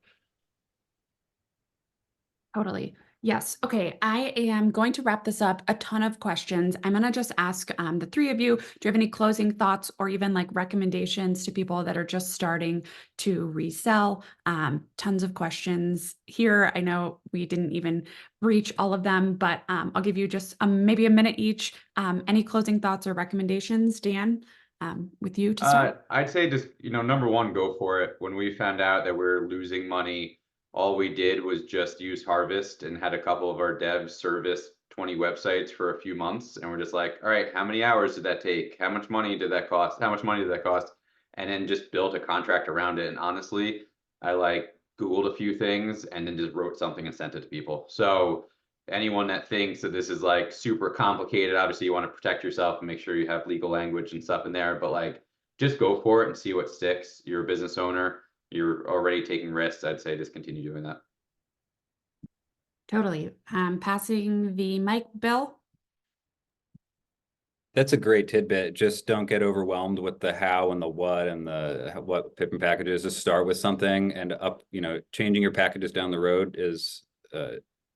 Totally. Yes. Okay. I am going to wrap this up. A ton of questions. I'm going to just ask the three of you, do you have any closing thoughts or even like recommendations to people that are just starting to resell? Tons of questions here. I know we didn't even reach all of them, but I'll give you just maybe a minute each. Any closing thoughts or recommendations, Dan, with you to start? I'd say just, number one, go for it. When we found out that we were losing money, all we did was just use Harvest and had a couple of our devs service 20 websites for a few months. And we're just like, all right, how many hours did that take? How much money did that cost? How much money did that cost? And then just built a contract around it. And honestly, I like Googled a few things and then just wrote something and sent it to people. So anyone that thinks that this is like super complicated, obviously you want to protect yourself and make sure you have legal language and stuff in there, but like just go for it and see what sticks. You're a business owner, you're already taking risks. I'd say just continue doing that. Totally. Passing the mic, Bill. That's a great tidbit. Just don't get overwhelmed with the how and the what and the what Pippin packages. Just start with something and changing your packages down the road is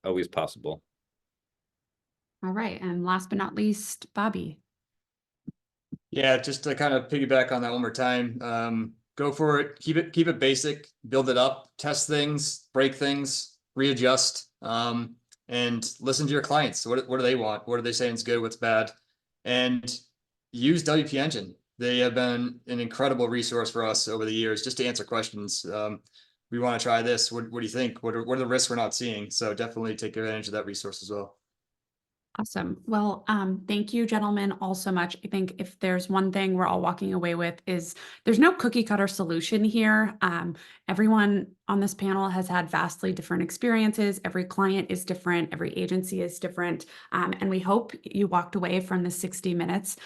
always possible. All right. And last but not least, Bobby. Yeah, just to kind of piggyback on that one more time. Go for it. Keep it basic. Build it up. Test things. Break things. Readjust. And listen to your clients. What do they want? What are they saying is good? What's bad? And use WP Engine. They have been an incredible resource for us over the years, just to answer questions. We want to try this. What do you think? What are the risks we're not seeing? So definitely take advantage of that resource as well. Awesome. Well, thank you, gentlemen, all so much. I think if there's one thing we're all walking away with is there's no cookie cutter solution here. Everyone on this panel has had vastly different experiences. Every client is different. Every agency is different. And we hope you walked away from the 60 minutes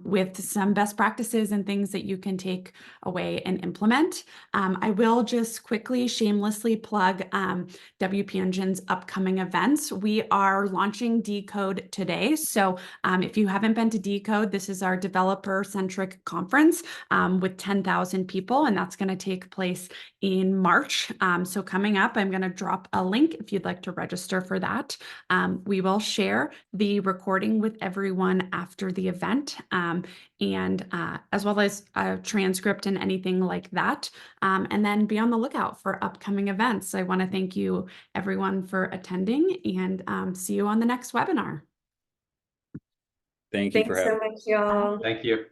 with some best practices and things that you can take away and implement. I will just quickly, shamelessly plug WP Engine's upcoming events. We are launching Decode today. So if you haven't been to Decode, this is our developer-centric conference with 10,000 people, and that's going to take place in March. So coming up, I'm going to drop a link if you'd like to register for that. We will share the recording with everyone after the event, and as well as a transcript and anything like that. And then be on the lookout for upcoming events. I want to thank you, everyone, for attending, and see you on the next webinar. Thank you for having me. Thanks so much, y'all. Thank you.